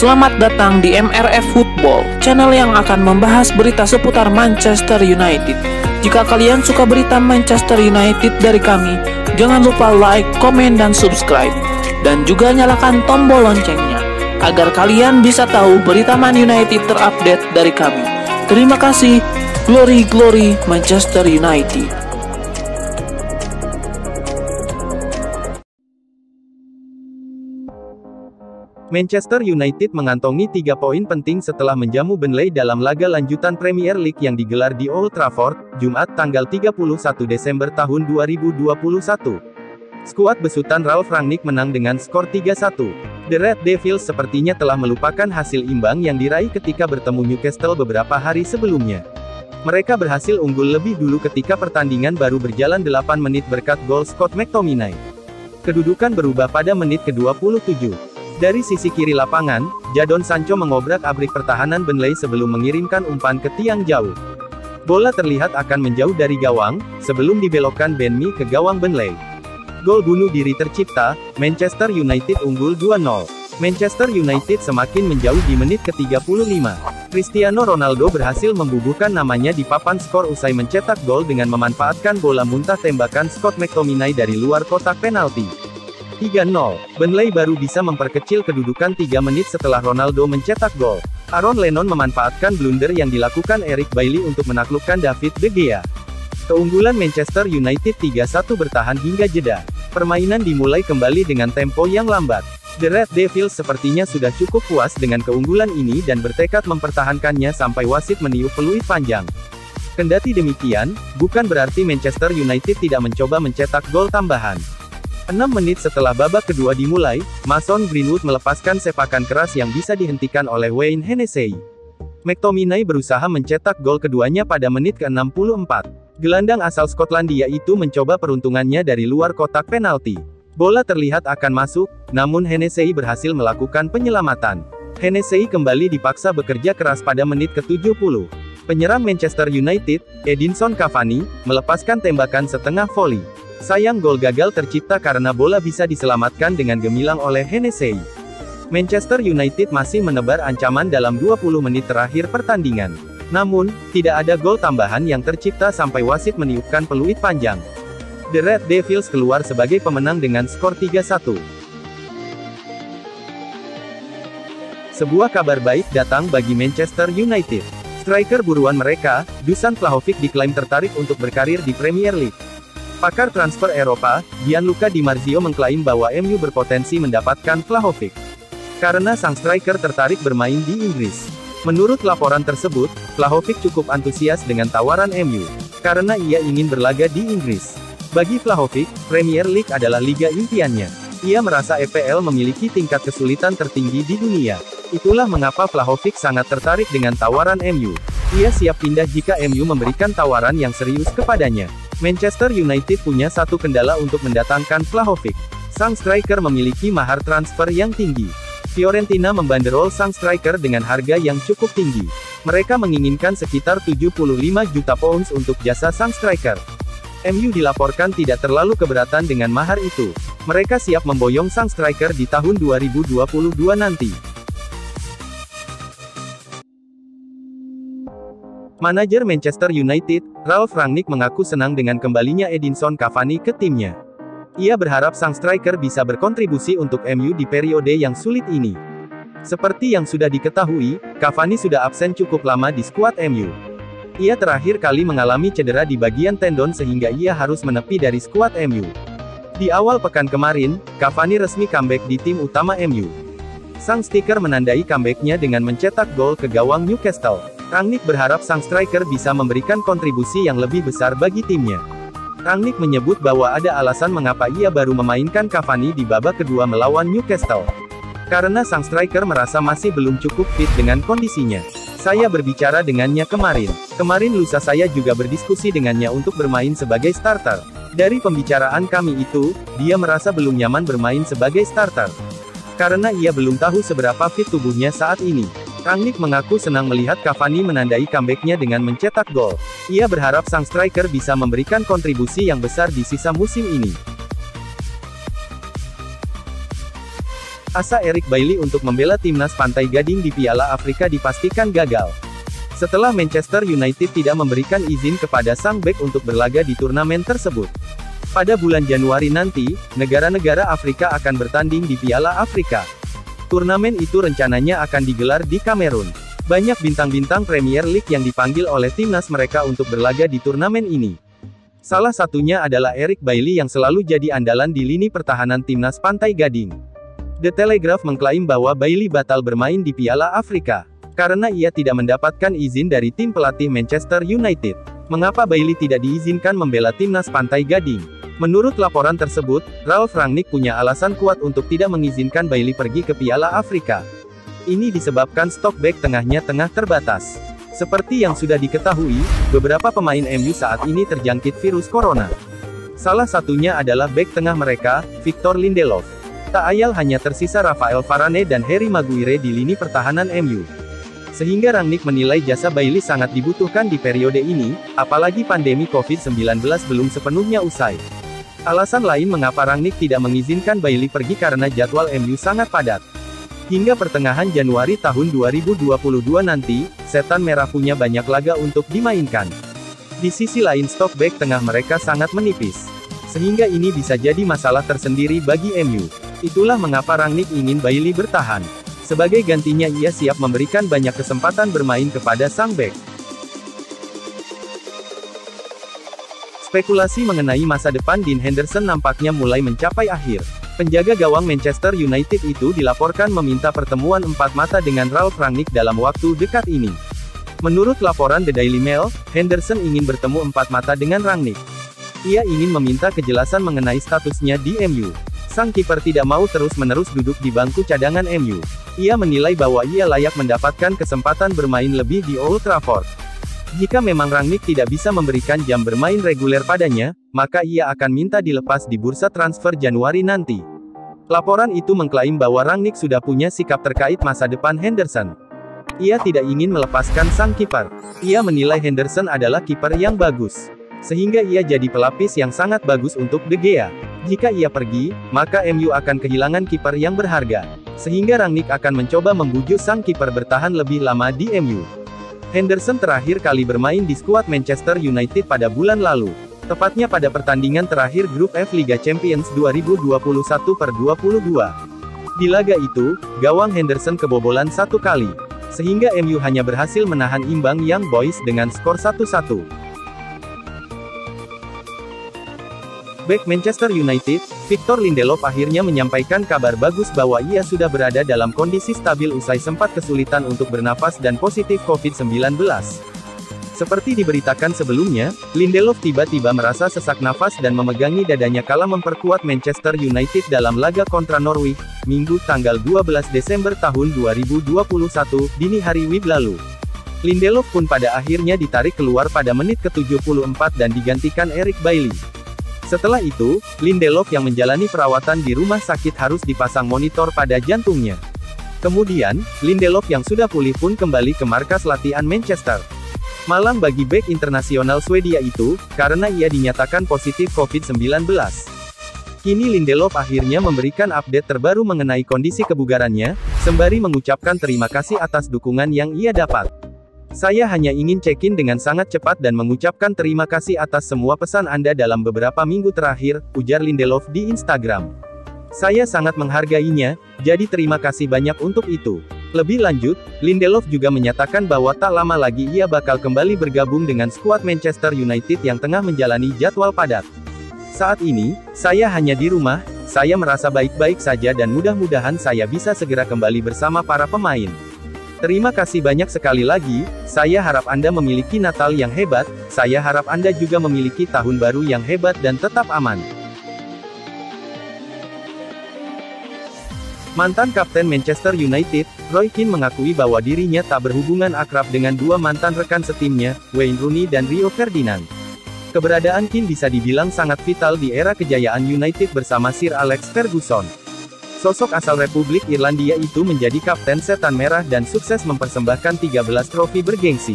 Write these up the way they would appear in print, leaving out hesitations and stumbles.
Selamat datang di MRF Football, channel yang akan membahas berita seputar Manchester United. Jika kalian suka berita Manchester United dari kami, jangan lupa like, komen, dan subscribe. Dan juga nyalakan tombol loncengnya, agar kalian bisa tahu berita Man United terupdate dari kami. Terima kasih, Glory Glory Manchester United. Manchester United mengantongi 3 poin penting setelah menjamu Burnley dalam laga lanjutan Premier League yang digelar di Old Trafford, Jumat tanggal 31 Desember tahun 2021. Skuad besutan Ralf Rangnick menang dengan skor 3-1. The Red Devils sepertinya telah melupakan hasil imbang yang diraih ketika bertemu Newcastle beberapa hari sebelumnya. Mereka berhasil unggul lebih dulu ketika pertandingan baru berjalan 8 menit berkat gol Scott McTominay. Kedudukan berubah pada menit ke-27. Dari sisi kiri lapangan, Jadon Sancho mengobrak-abrik pertahanan Burnley sebelum mengirimkan umpan ke tiang jauh. Bola terlihat akan menjauh dari gawang, sebelum dibelokkan Ben Mee ke gawang Burnley. Gol bunuh diri tercipta, Manchester United unggul 2-0. Manchester United semakin menjauh di menit ke-35. Cristiano Ronaldo berhasil membubuhkan namanya di papan skor usai mencetak gol dengan memanfaatkan bola muntah tembakan Scott McTominay dari luar kotak penalti. 3-0, Burnley baru bisa memperkecil kedudukan 3 menit setelah Ronaldo mencetak gol. Aaron Lennon memanfaatkan blunder yang dilakukan Eric Bailly untuk menaklukkan David De Gea. Keunggulan Manchester United 3-1 bertahan hingga jeda. Permainan dimulai kembali dengan tempo yang lambat. The Red Devils sepertinya sudah cukup puas dengan keunggulan ini dan bertekad mempertahankannya sampai wasit meniup peluit panjang. Kendati demikian, bukan berarti Manchester United tidak mencoba mencetak gol tambahan. 6 menit setelah babak kedua dimulai, Mason Greenwood melepaskan sepakan keras yang bisa dihentikan oleh Wayne Hennessey. McTominay berusaha mencetak gol keduanya pada menit ke-64. Gelandang asal Skotlandia itu mencoba peruntungannya dari luar kotak penalti. Bola terlihat akan masuk, namun Hennessey berhasil melakukan penyelamatan. Hennessey kembali dipaksa bekerja keras pada menit ke-70. Penyerang Manchester United, Edinson Cavani, melepaskan tembakan setengah voli. Sayang gol gagal tercipta karena bola bisa diselamatkan dengan gemilang oleh Hennessey. Manchester United masih menebar ancaman dalam 20 menit terakhir pertandingan. Namun, tidak ada gol tambahan yang tercipta sampai wasit meniupkan peluit panjang. The Red Devils keluar sebagai pemenang dengan skor 3-1. Sebuah kabar baik datang bagi Manchester United. Striker buruan mereka, Dusan Vlahovic diklaim tertarik untuk berkarir di Premier League. Pakar transfer Eropa, Gianluca Di Marzio mengklaim bahwa MU berpotensi mendapatkan Vlahovic karena sang striker tertarik bermain di Inggris. Menurut laporan tersebut, Vlahovic cukup antusias dengan tawaran MU karena ia ingin berlaga di Inggris. Bagi Vlahovic, Premier League adalah liga impiannya. Ia merasa EPL memiliki tingkat kesulitan tertinggi di dunia. Itulah mengapa Vlahovic sangat tertarik dengan tawaran MU. Ia siap pindah jika MU memberikan tawaran yang serius kepadanya. Manchester United punya satu kendala untuk mendatangkan Vlahovic. Sang striker memiliki mahar transfer yang tinggi. Fiorentina membanderol sang striker dengan harga yang cukup tinggi. Mereka menginginkan sekitar 75 juta pounds untuk jasa sang striker. MU dilaporkan tidak terlalu keberatan dengan mahar itu. Mereka siap memboyong sang striker di tahun 2022 nanti. Manajer Manchester United, Ralf Rangnick mengaku senang dengan kembalinya Edinson Cavani ke timnya. Ia berharap sang striker bisa berkontribusi untuk MU di periode yang sulit ini. Seperti yang sudah diketahui, Cavani sudah absen cukup lama di skuad MU. Ia terakhir kali mengalami cedera di bagian tendon sehingga ia harus menepi dari skuad MU. Di awal pekan kemarin, Cavani resmi comeback di tim utama MU. Sang stiker menandai comebacknya dengan mencetak gol ke gawang Newcastle. Rangnick berharap sang striker bisa memberikan kontribusi yang lebih besar bagi timnya. Rangnick menyebut bahwa ada alasan mengapa ia baru memainkan Cavani di babak kedua melawan Newcastle. Karena sang striker merasa masih belum cukup fit dengan kondisinya. Saya berbicara dengannya kemarin. Kemarin lusa saya juga berdiskusi dengannya untuk bermain sebagai starter. Dari pembicaraan kami itu, dia merasa belum nyaman bermain sebagai starter. Karena ia belum tahu seberapa fit tubuhnya saat ini. Rangnick mengaku senang melihat Cavani menandai comeback-nya dengan mencetak gol. Ia berharap sang striker bisa memberikan kontribusi yang besar di sisa musim ini. Asa Eric Bailly untuk membela timnas Pantai Gading di Piala Afrika dipastikan gagal. Setelah Manchester United tidak memberikan izin kepada sang bek untuk berlaga di turnamen tersebut. Pada bulan Januari nanti, negara-negara Afrika akan bertanding di Piala Afrika. Turnamen itu rencananya akan digelar di Kamerun. Banyak bintang-bintang Premier League yang dipanggil oleh timnas mereka untuk berlaga di turnamen ini. Salah satunya adalah Eric Bailly yang selalu jadi andalan di lini pertahanan timnas Pantai Gading. The Telegraph mengklaim bahwa Bailly batal bermain di Piala Afrika karena ia tidak mendapatkan izin dari tim pelatih Manchester United. Mengapa Bailly tidak diizinkan membela timnas Pantai Gading? Menurut laporan tersebut, Ralf Rangnick punya alasan kuat untuk tidak mengizinkan Bailly pergi ke Piala Afrika. Ini disebabkan stok bek tengahnya tengah terbatas. Seperti yang sudah diketahui, beberapa pemain MU saat ini terjangkit virus corona. Salah satunya adalah bek tengah mereka, Victor Lindelof. Tak ayal hanya tersisa Rafael Varane dan Harry Maguire di lini pertahanan MU. Sehingga Rangnick menilai jasa Bailly sangat dibutuhkan di periode ini, apalagi pandemi COVID-19 belum sepenuhnya usai. Alasan lain mengapa Rangnick tidak mengizinkan Bailly pergi karena jadwal MU sangat padat. Hingga pertengahan Januari tahun 2022 nanti, Setan Merah punya banyak laga untuk dimainkan. Di sisi lain stok bek tengah mereka sangat menipis. Sehingga ini bisa jadi masalah tersendiri bagi MU. Itulah mengapa Rangnick ingin Bailly bertahan. Sebagai gantinya ia siap memberikan banyak kesempatan bermain kepada sang bek. Spekulasi mengenai masa depan Dean Henderson nampaknya mulai mencapai akhir. Penjaga gawang Manchester United itu dilaporkan meminta pertemuan empat mata dengan Ralf Rangnick dalam waktu dekat ini. Menurut laporan The Daily Mail, Henderson ingin bertemu empat mata dengan Rangnick. Ia ingin meminta kejelasan mengenai statusnya di MU. Sang kiper tidak mau terus-menerus duduk di bangku cadangan MU. Ia menilai bahwa ia layak mendapatkan kesempatan bermain lebih di Old Trafford. Jika memang Rangnick tidak bisa memberikan jam bermain reguler padanya, maka ia akan minta dilepas di bursa transfer Januari nanti. Laporan itu mengklaim bahwa Rangnick sudah punya sikap terkait masa depan Henderson. Ia tidak ingin melepaskan sang kiper. Ia menilai Henderson adalah kiper yang bagus. Sehingga ia jadi pelapis yang sangat bagus untuk De Gea. Jika ia pergi, maka MU akan kehilangan kiper yang berharga. Sehingga Rangnick akan mencoba membujuk sang kiper bertahan lebih lama di MU. Henderson terakhir kali bermain di skuad Manchester United pada bulan lalu. Tepatnya pada pertandingan terakhir Grup F Liga Champions 2021/22. Di laga itu, gawang Henderson kebobolan satu kali. Sehingga MU hanya berhasil menahan imbang Young Boys dengan skor 1-1. Bek Manchester United, Victor Lindelof akhirnya menyampaikan kabar bagus bahwa ia sudah berada dalam kondisi stabil usai sempat kesulitan untuk bernafas dan positif COVID-19. Seperti diberitakan sebelumnya, Lindelof tiba-tiba merasa sesak nafas dan memegangi dadanya kala memperkuat Manchester United dalam laga kontra Norwich, Minggu tanggal 12 Desember tahun 2021, dini hari WIB lalu. Lindelof pun pada akhirnya ditarik keluar pada menit ke-74 dan digantikan Eric Bailly. Setelah itu, Lindelof yang menjalani perawatan di rumah sakit harus dipasang monitor pada jantungnya. Kemudian, Lindelof yang sudah pulih pun kembali ke markas latihan Manchester. Malang bagi bek internasional Swedia itu, karena ia dinyatakan positif COVID-19. Kini Lindelof akhirnya memberikan update terbaru mengenai kondisi kebugarannya, sembari mengucapkan terima kasih atas dukungan yang ia dapat. Saya hanya ingin check-in dengan sangat cepat dan mengucapkan terima kasih atas semua pesan Anda dalam beberapa minggu terakhir, ujar Lindelof di Instagram. Saya sangat menghargainya, jadi terima kasih banyak untuk itu. Lebih lanjut, Lindelof juga menyatakan bahwa tak lama lagi ia bakal kembali bergabung dengan skuad Manchester United yang tengah menjalani jadwal padat. Saat ini, saya hanya di rumah, saya merasa baik-baik saja dan mudah-mudahan saya bisa segera kembali bersama para pemain. Terima kasih banyak sekali lagi, saya harap Anda memiliki Natal yang hebat, saya harap Anda juga memiliki tahun baru yang hebat dan tetap aman. Mantan kapten Manchester United, Roy Keane mengakui bahwa dirinya tak berhubungan akrab dengan dua mantan rekan setimnya, Wayne Rooney dan Rio Ferdinand. Keberadaan Keane bisa dibilang sangat vital di era kejayaan United bersama Sir Alex Ferguson. Sosok asal Republik Irlandia itu menjadi kapten Setan Merah dan sukses mempersembahkan 13 trofi bergengsi.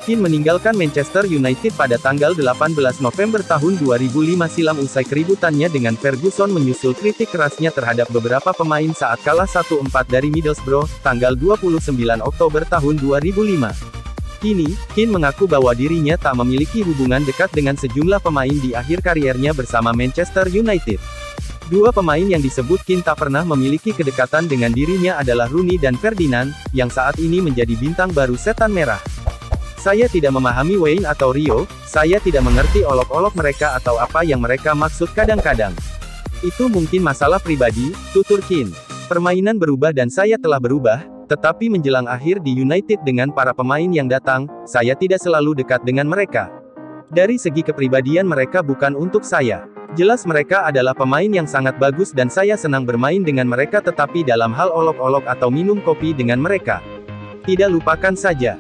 Keane meninggalkan Manchester United pada tanggal 18 November tahun 2005 silam usai keributannya dengan Ferguson menyusul kritik kerasnya terhadap beberapa pemain saat kalah 1-4 dari Middlesbrough, tanggal 29 Oktober tahun 2005. Kini, Keane mengaku bahwa dirinya tak memiliki hubungan dekat dengan sejumlah pemain di akhir kariernya bersama Manchester United. Dua pemain yang disebut Keane tak pernah memiliki kedekatan dengan dirinya adalah Rooney dan Ferdinand, yang saat ini menjadi bintang baru Setan Merah. Saya tidak memahami Wayne atau Rio, saya tidak mengerti olok-olok mereka atau apa yang mereka maksud kadang-kadang. Itu mungkin masalah pribadi, tutur Keane. Permainan berubah dan saya telah berubah, tetapi menjelang akhir di United dengan para pemain yang datang, saya tidak selalu dekat dengan mereka. Dari segi kepribadian mereka bukan untuk saya. Jelas mereka adalah pemain yang sangat bagus dan saya senang bermain dengan mereka tetapi dalam hal olok-olok atau minum kopi dengan mereka. Tidak lupakan saja.